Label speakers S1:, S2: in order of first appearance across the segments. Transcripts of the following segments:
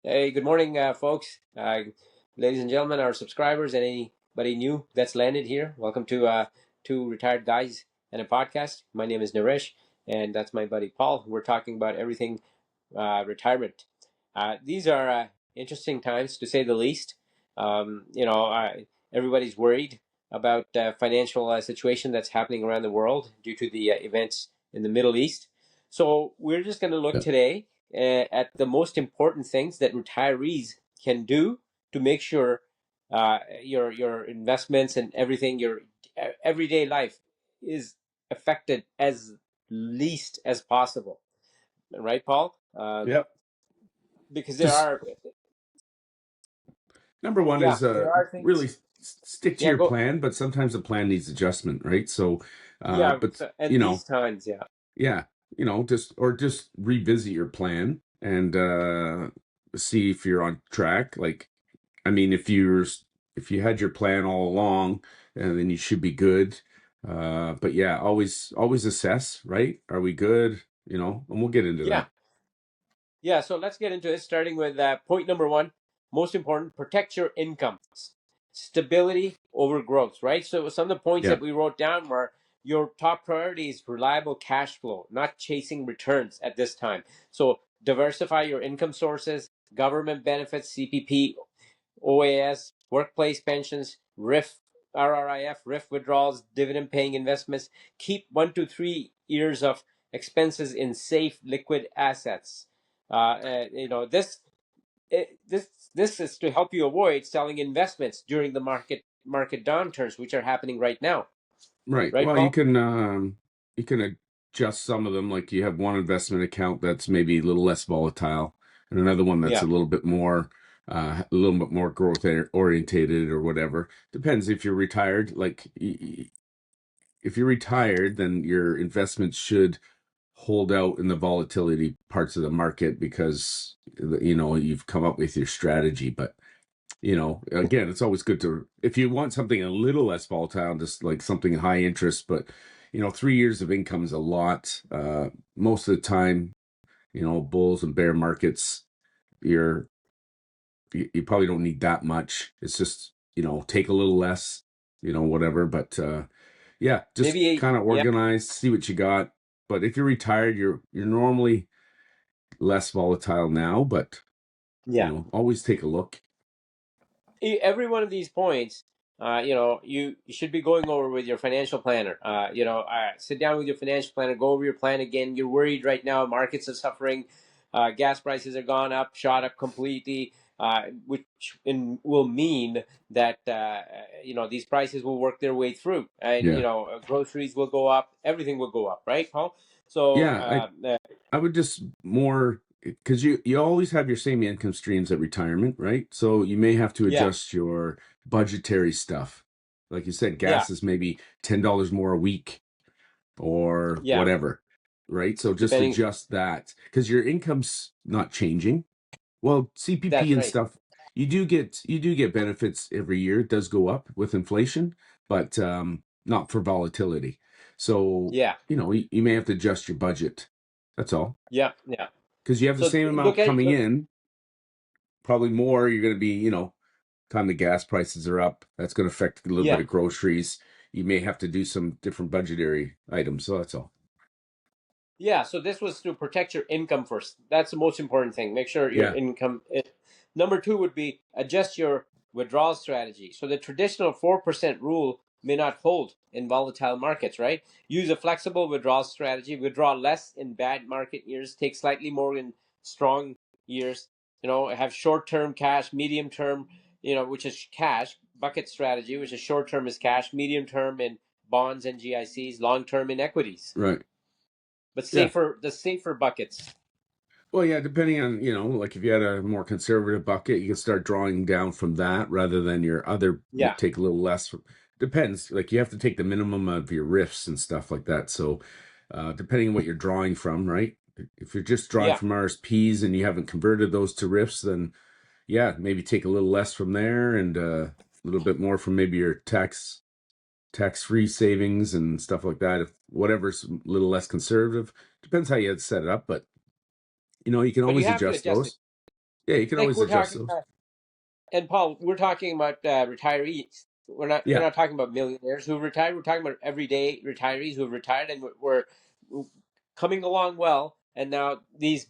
S1: Hey, good morning, folks. Ladies and gentlemen, our subscribers, and anybody new that's landed here. Welcome to Two Retired Guys and a Podcast. My name is Naresh, and that's my buddy Paul. We're talking about everything retirement. These are interesting times, to say the least. Everybody's worried about financial situation that's happening around the world due to the events in the Middle East. So we're just going to look
S2: Yeah.
S1: today at the most important things that retirees can do to make sure your investments and everything, your everyday life, is affected as least as possible. Right, Paul?
S2: Yep.
S1: Because there
S2: Just
S1: are,
S2: number one
S1: yeah,
S2: is
S1: there are
S2: really
S1: things.
S2: stick to
S1: Yeah,
S2: your
S1: go.
S2: plan, but sometimes the plan needs adjustment, right? So,
S1: Yeah,
S2: but
S1: so, and these times, yeah,
S2: yeah, just revisit your plan and see if you're on track. Like, I mean, if you had your plan all along, then you should be good. But yeah, always assess, right? Are we good? And we'll get into
S1: yeah,
S2: that.
S1: yeah. So let's get into it. Starting with point number one, most important: protect your income. Stability over growth, right? So some of the points
S2: Yeah,
S1: that we wrote down were your top priority is reliable cash flow, not chasing returns at this time. So diversify your income sources, government benefits, CPP, OAS, workplace pensions, RRIF withdrawals, dividend paying investments. Keep 1 to 3 years of expenses in safe liquid assets. This this is to help you avoid selling investments during the market downturns, which are happening right now.
S2: right.
S1: Right,
S2: Well,
S1: Paul?
S2: you can adjust some of them. Like you have one investment account that's maybe a little less volatile, and another one that's
S1: Yeah,
S2: a little bit more growth orientated or whatever. Depends if you're retired. Like if you're retired, then your investments should hold out in the volatility parts of the market because you've come up with your strategy. But again, it's always good to, if you want something a little less volatile, just like something high interest, but 3 years of income is a lot. Most of the time, bulls and bear markets, you're, you probably don't need that much. It's just, take a little less, whatever. But, yeah, just
S1: maybe.
S2: kind of
S1: Yeah,
S2: organize, see what you got. But if you're retired, you're normally less volatile now, but,
S1: yeah.
S2: always take a look.
S1: Every one of these points, you should be going over with your financial planner. Sit down with your financial planner, go over your plan again. You're worried right now. Markets are suffering. Gas prices are gone up, shot up completely, which will mean that these prices will work their way through, and
S2: Yeah.
S1: groceries will go up. Everything will go up, right, Paul? So
S2: Yeah, I would just more because you always have your same income streams at retirement, right? So you may have to
S1: yeah,
S2: adjust your budgetary stuff. Like you said,
S1: yeah,
S2: gas is maybe $10 more a week or
S1: yeah.
S2: whatever, right? So just
S1: Depending.
S2: adjust that because your income's not changing. Well, CPP
S1: That's
S2: and
S1: right.
S2: stuff, you do get benefits every year. It does go up with inflation, but not for volatility. So,
S1: Yeah,
S2: you may have to adjust your budget. That's all.
S1: yeah, yeah.
S2: Because you have the
S1: So
S2: same
S1: look
S2: amount
S1: at
S2: coming
S1: look.
S2: in, probably more. You're going to be, time the gas prices are up, that's going to affect a little bit
S1: Yeah.
S2: of groceries. You may have to do some different budgetary items. So that's all.
S1: Yeah, so this was to protect your income first. That's the most important thing. Make sure your
S2: Yeah.
S1: income. Number two would be adjust your withdrawal strategy. So the traditional 4% rule may not hold in volatile markets, right? Use a flexible withdrawal strategy. Withdraw less in bad market years. Take slightly more in strong years. Have short-term cash, medium-term, which is cash bucket strategy, which is short-term is cash, medium-term in bonds and GICs, long-term in equities,
S2: Right.
S1: but
S2: Yeah.
S1: safer buckets.
S2: Well, yeah, depending on, like if you had a more conservative bucket, you can start drawing down from that rather than your other,
S1: Yeah,
S2: take a little less. Depends. Like you have to take the minimum of your rifts and stuff like that. So, depending on what you're drawing from, right? If you're just drawing
S1: yeah,
S2: from RSPs and you haven't converted those to rifts, then yeah, maybe take a little less from there and a little bit more from maybe your tax-free savings and stuff like that. If whatever's a little less conservative, depends how you had set it up, but you can
S1: but you
S2: always
S1: have to
S2: adjust
S1: adjust it.
S2: those. Yeah, you can
S1: Like
S2: always
S1: we're
S2: adjust
S1: talking
S2: those.
S1: about, and Paul, we're talking about retirees. We're
S2: Yeah,
S1: not talking about millionaires who have retired. We're talking about everyday retirees who have retired and we're coming along well. And now these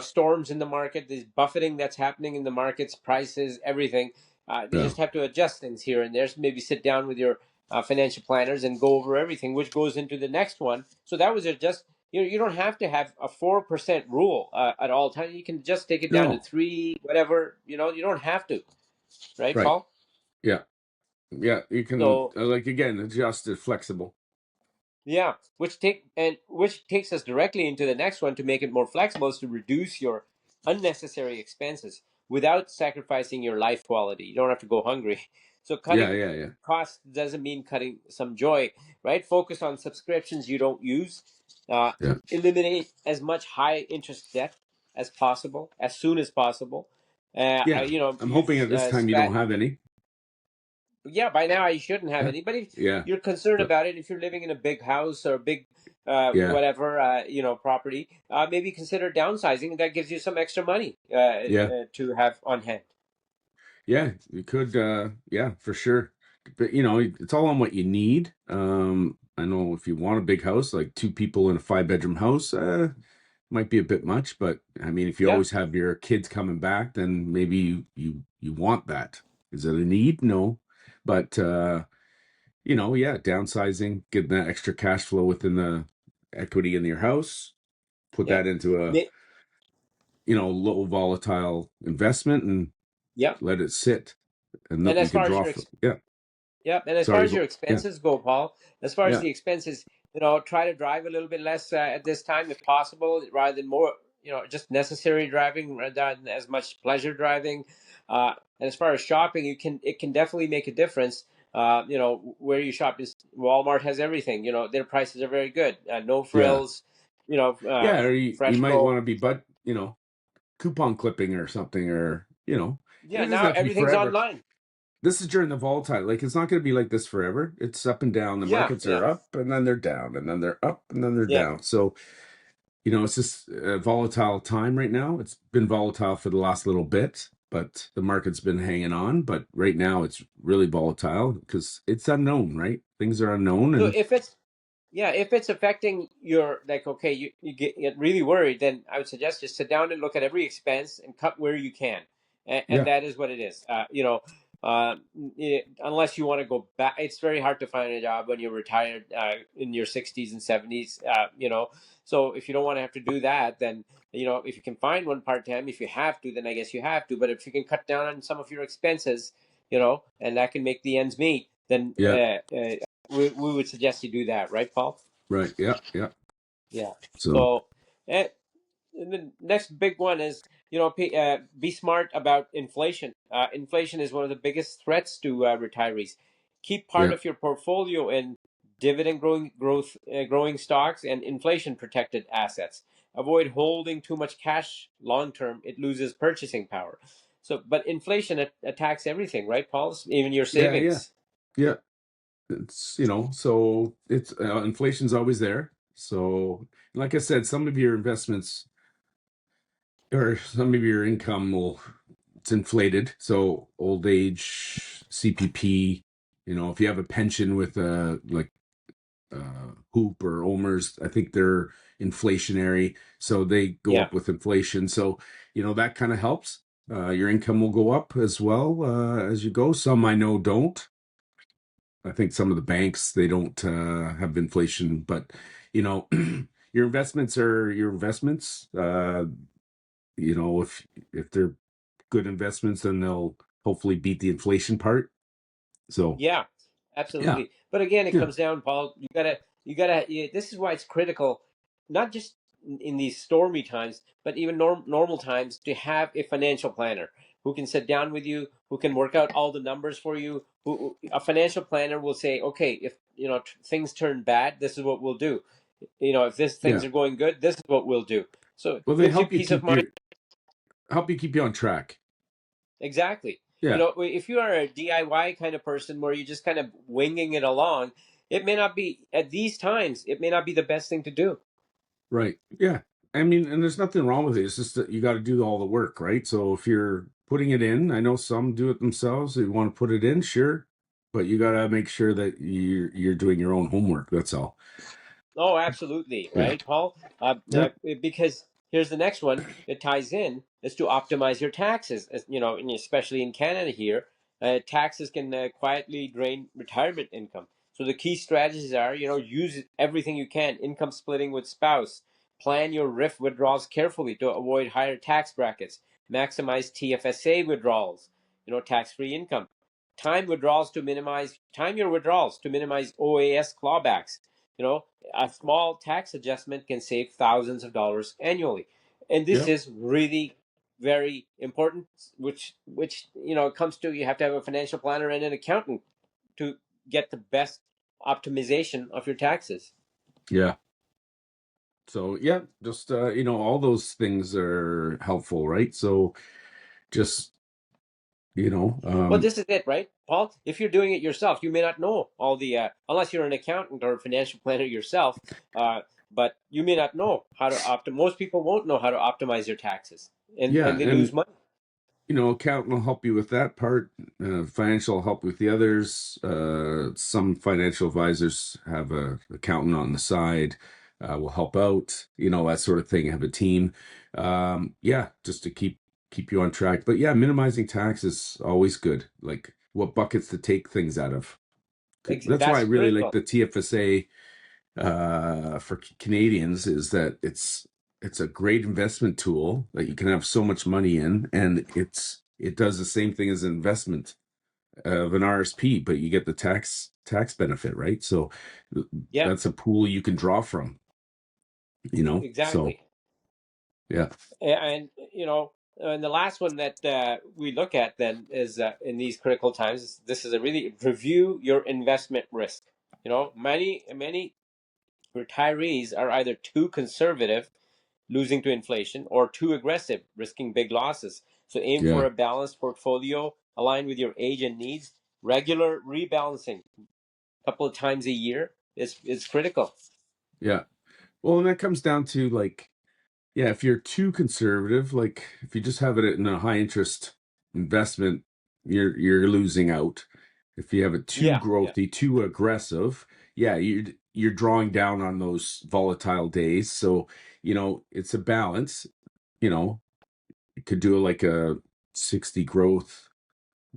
S1: storms in the market, this buffeting that's happening in the markets, prices, everything. They
S2: yeah,
S1: just have to adjust things here and there. So maybe sit down with your financial planners and go over everything, which goes into the next one. So that was just you don't have to have a 4% rule at all times. You can just take it down to
S2: no,
S1: 3, whatever. You don't have to, right,
S2: right,
S1: Paul?
S2: yeah, yeah. You can
S1: So
S2: like again adjust it flexible.
S1: yeah, which takes us directly into the next one to make it more flexible is to reduce your unnecessary expenses without sacrificing your life quality. You don't have to go hungry. So
S2: Yeah,
S1: cutting
S2: yeah, yeah,
S1: costs doesn't mean cutting some joy, right? Focus on subscriptions you don't use. Uh,
S2: yeah,
S1: Eliminate as much high interest debt as possible, as soon as possible.
S2: yeah. I'm hoping
S1: Use
S2: at this time you don't have any.
S1: yeah, by now you shouldn't have
S2: Yeah,
S1: any. But if
S2: yeah,
S1: you're concerned
S2: but
S1: about it, if you're living in a big house or a big
S2: yeah,
S1: whatever property, maybe consider downsizing. That gives you some extra money
S2: yeah,
S1: to have on hand.
S2: yeah. You could, yeah, for sure. But it's all on what you need. I know if you want a big house, like two people in a 5-bedroom house, might be a bit much. But I mean, if you
S1: Yeah.
S2: always have your kids coming back, then maybe you want that. Is it a need? No, but yeah, downsizing, getting that extra cash flow within the equity in your house, put
S1: Yeah.
S2: that into a
S1: Ma-
S2: low volatile investment and
S1: Yeah.
S2: let it sit, and
S1: And
S2: you
S1: as
S2: can
S1: far as
S2: draw
S1: your
S2: from. Yeah,
S1: Yep. And as far
S2: sorry,
S1: as your
S2: go. Yeah,
S1: expenses go, Paul, as far as
S2: yeah,
S1: the expenses, try to drive a little bit less at this time if possible, rather than more, just necessary driving rather than as much pleasure driving. And as far as shopping, it can definitely make a difference. Where you shop is Walmart has everything. Their prices are very good. No
S2: yeah,
S1: frills.
S2: yeah. Or you
S1: Fresh
S2: might
S1: Pro.
S2: want to be, but coupon clipping or something, or
S1: Yeah.
S2: it doesn't
S1: Now
S2: have to be
S1: everything's
S2: forever.
S1: online.
S2: This is during the volatile. Like it's not going to be like this forever. It's up and down. The
S1: Yeah.
S2: markets
S1: Yeah.
S2: are up and then they're down, and then they're up and then they're
S1: Yeah.
S2: down. So it's just a volatile time right now. It's been volatile for the last little bit, but the market's been hanging on. But right now it's really volatile because it's unknown, right? Things are unknown,
S1: So
S2: and
S1: if it's affecting your like, okay, you get really worried, then I would suggest just sit down and look at every expense and cut where you can, and
S2: yeah,
S1: that is what it is. Unless you want to go back, it's very hard to find a job when you're retired in your 60s and 70s. So if you don't want to have to do that, then if you can find one part time, if you have to, then I guess you have to. But if you can cut down on some of your expenses, and that can make the ends meet, then
S2: yeah,
S1: we would suggest you do that, right, Paul?
S2: right, yeah, yeah.
S1: Yeah.
S2: So
S1: So, and the next big one is, be smart about inflation. Inflation is one of the biggest threats to retirees. Keep part
S2: yeah,
S1: of your portfolio in dividend growing stocks and inflation protected assets. Avoid holding too much cash long term; it loses purchasing power. So, but inflation attacks everything, right, Paul? Even your
S2: yeah, yeah,
S1: savings.
S2: yeah. It's so it's inflation's always there. So like I said, some of your investments or some of your income will it's inflated. So old age CPP, if you have a pension with like Hoop or Omers, I think they're inflationary, so they go
S1: Yeah.
S2: up with inflation. So that kind of helps. Your income will go up as well as you go. Some I know don't. I think some of the banks they don't have inflation, but your investments are your investments. If they're good investments, then they'll hopefully beat the inflation part. So
S1: Yeah,
S2: yeah,
S1: absolutely. But again, it
S2: yeah,
S1: comes down, Paul. This is why it's critical, not just in these stormy times, but even normal times, to have a financial planner who can sit down with you, who can work out all the numbers for you. A financial planner will say, okay, if things turn bad, this is what we'll do. If this things
S2: yeah.
S1: are going good, this is what we'll do. So it
S2: Well, they
S1: gives you peace of mind.
S2: help you keep you on track.
S1: Exactly.
S2: Yeah,
S1: If you are a DIY kind of person where you're just kind of winging it along, it may not be at these times, it may not be the best thing to do.
S2: right. Yeah, I mean, and there's nothing wrong with it. It's just that you got to do all the work, right? So if you're putting it in, I know some do it themselves. They want to put it in, sure, but you got to make sure that you're doing your own homework. That's all.
S1: Oh, absolutely,
S2: Yeah.
S1: right, Paul?
S2: Yep.
S1: Because here's the next one. It ties in is to optimize your taxes. And especially in Canada here, taxes can quietly drain retirement income. So the key strategies are, use everything you can. Income splitting with spouse. Plan your RIF withdrawals carefully to avoid higher tax brackets. Maximize TFSA withdrawals. Tax-free income. Time your withdrawals to minimize OAS clawbacks. You know, a small tax adjustment can save thousands of dollars annually, and this
S2: Yep.
S1: is really very important. Which it comes to, you have to have a financial planner and an accountant to get the best optimization of your taxes.
S2: Yeah. So yeah, just all those things are helpful, right? So just you know,
S1: Well,
S2: um,
S1: this is it, right, Paul? If you're doing it yourself, you may not know all the unless you're an accountant or a financial planner yourself. But you may not know how to most people won't know how to optimize their taxes, and
S2: yeah,
S1: they lose
S2: and
S1: money.
S2: accountant will help you with that part. Financial will help with the others. Some financial advisors have a accountant on the side, will help out, that sort of thing. Have a team. Yeah, just to keep you on track. But yeah, minimizing tax is always good. Like what buckets to take things out of. That's why I
S1: That's
S2: really like
S1: critical.
S2: the TFSA for Canadians, is that it's a great investment tool that you can have so much money in, and it does the same thing as an investment of an RSP, but you get the tax benefit, right? So
S1: Yeah,
S2: that's a pool you can draw from, so
S1: exactly.
S2: yeah.
S1: And and the last one that we look at then is, in these critical times, this is a really review your investment risk. Many retirees are either too conservative, losing to inflation, or too aggressive, risking big losses. So aim for
S2: Yeah.
S1: a balanced portfolio aligned with your age and needs. Regular rebalancing a couple of times a year is critical.
S2: Yeah. Well, and that comes down to, like, yeah, if you're too conservative, like if you just have it in a high interest investment, you're losing out. If you have it too
S1: Yeah, yeah,
S2: growthy, too aggressive, yeah, you're drawing down on those volatile days. So, it's a balance. You could do like a 60 growth,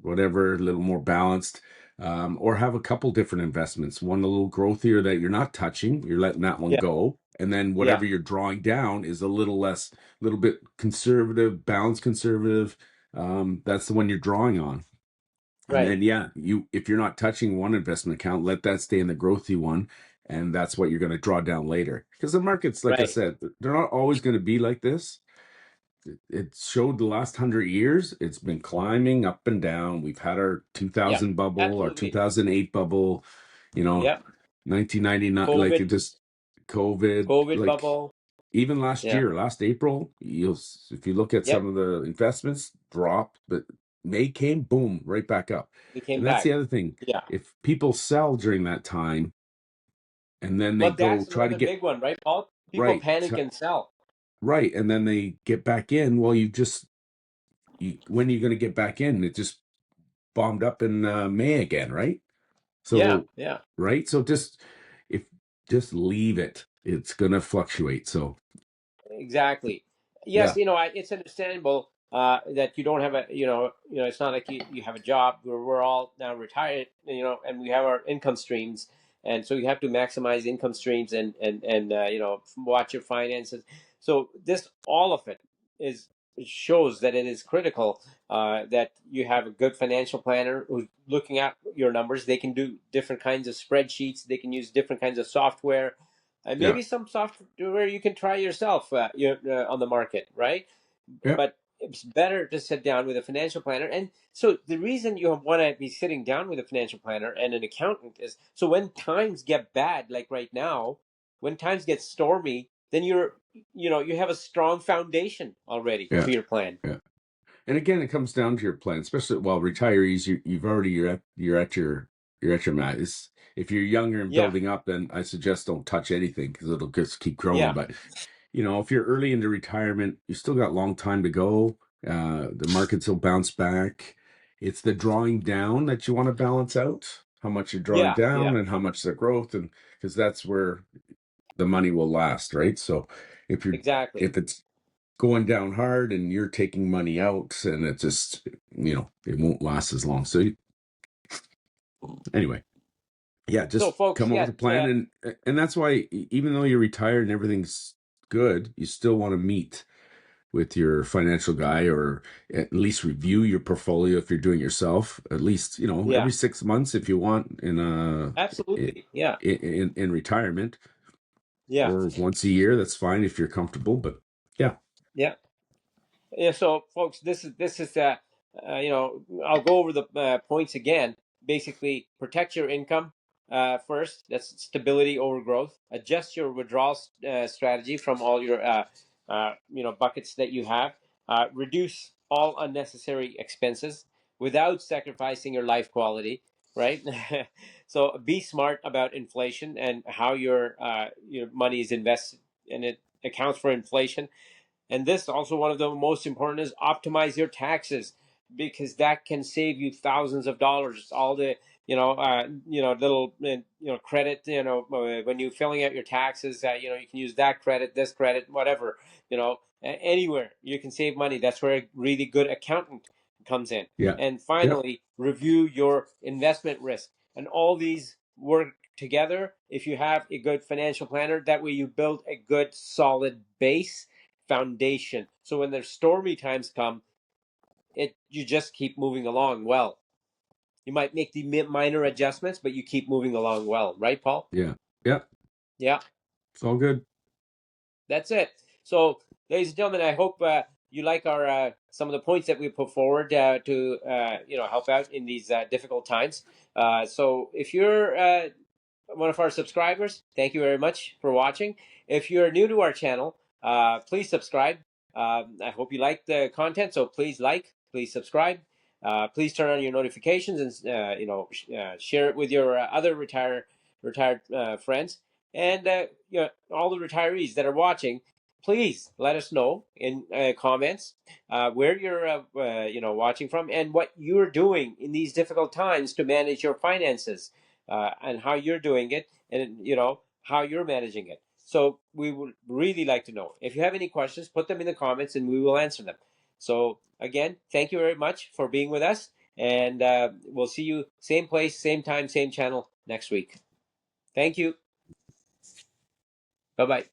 S2: whatever, a little more balanced, or have a couple different investments. One a little growthier that you're not touching, you're letting that one
S1: yeah,
S2: go, and then
S1: yeah.
S2: whatever you're drawing down is a little less, a little bit conservative, balanced conservative. That's the one you're drawing on. And
S1: Right,
S2: then yeah, if you're not touching one investment account, let that stay in the growthy one, and that's what you're going to draw down later. Because the markets, like I
S1: right.
S2: said, they're not always going to be like this. It showed the last 100 years, it's been climbing up and down. We've had our
S1: Yeah,
S2: 2000 bubble, our
S1: absolutely.
S2: 2008 bubble, you know
S1: Yeah.
S2: 1999, like it
S1: COVID,
S2: just COVID,
S1: COVID
S2: like
S1: bubble.
S2: even last
S1: Yeah,
S2: year, last April, if you look at some
S1: yep.
S2: of the investments dropped, but May came, boom, right back up.
S1: We came
S2: And that's
S1: back.
S2: the other thing.
S1: Yeah.
S2: If people sell during that time and then they
S1: Well,
S2: go
S1: that's
S2: try to
S1: another
S2: get
S1: big one, right, Paul? People
S2: right,
S1: panic and sell.
S2: right, and then they get back in, well, when are you going to get back in? It just bombed up in May again, right?
S1: Yeah,
S2: So,
S1: yeah.
S2: right, so if just leave it, it's going to fluctuate. So
S1: Exactly. Yes,
S2: yeah.
S1: it's understandable that you don't have it's not like you have a job. We're all now retired, and we have our income streams, and so you have to maximize income streams and watch your finances. So this all of it is it shows that it is critical that you have a good financial planner who's looking at your numbers. They can do different kinds of spreadsheets. They can use different kinds of software, and
S2: Yeah.
S1: maybe some software you can try yourself on the market, right?
S2: Yeah.
S1: But it's better to sit down with a financial planner. And so the reason you want to be sitting down with a financial planner and an accountant is so when times get bad, like right now, when times get stormy, then you have a strong foundation already
S2: Yeah.
S1: for your plan.
S2: Yeah. And again, it comes down to your plan, especially while retirees, you're at your mat. If you're younger and
S1: Yeah,
S2: building up, then I suggest don't touch anything because it'll just keep growing.
S1: yeah,
S2: But if you're early into retirement, you still got a long time to go. The markets will bounce back. It's the drawing down that you want to balance out, how much you're drawing
S1: Yeah,
S2: down
S1: yeah,
S2: and how much the growth, and because that's where the money will last, right? So if you're
S1: exactly.
S2: if it's going down hard and you're taking money out, and it just it won't last as long. So anyway, yeah,
S1: So,
S2: just
S1: folks,
S2: come up
S1: yeah,
S2: with a plan, and that's why even though you're retired and everything's good, you still want to meet with your financial guy, or at least review your portfolio if you're doing it yourself, at least
S1: yeah,
S2: every 6 months if you want,
S1: absolutely, yeah,
S2: in retirement,
S1: yeah,
S2: or once a year. That's fine if you're comfortable, but yeah.
S1: yeah. Yeah, so folks, this is I'll go over the points again. Basically, protect your income first. That's stability over growth. Adjust your withdrawal strategy from all your buckets that you have. Reduce all unnecessary expenses without sacrificing your life quality. Right. So be smart about inflation and how your money is invested, and it accounts for inflation. And this also, one of the most important, is optimize your taxes, because that can save you thousands of dollars. All the little credit, when you're filling out your taxes, you can use that credit, this credit, whatever, anywhere you can save money. That's where a really good accountant comes in.
S2: Yeah.
S1: And
S2: Yep.
S1: finally, review your investment risk. And all these work together if you have a good financial planner. That way you build a good solid base foundation. So when there's stormy times come, you just keep moving along well. You might make the minor adjustments, but you keep moving along well, right, Paul?
S2: Yeah. Yep.
S1: Yeah,
S2: It's all good.
S1: that's it. So, ladies and gentlemen, I hope you like our some of the points that we put forward to help out in these difficult times. So, if you're one of our subscribers, thank you very much for watching. If you're new to our channel, please subscribe. I hope you like the content, so please please subscribe. Please turn on your notifications, and share it with your other retired friends. And all the retirees that are watching, please let us know in comments where you're watching from, and what you're doing in these difficult times to manage your finances, and how you're doing it, and how you're managing it. So we would really like to know. If you have any questions, put them in the comments and we will answer them. So again, thank you very much for being with us, and we'll see you same place, same time, same channel next week. Thank you. Bye bye.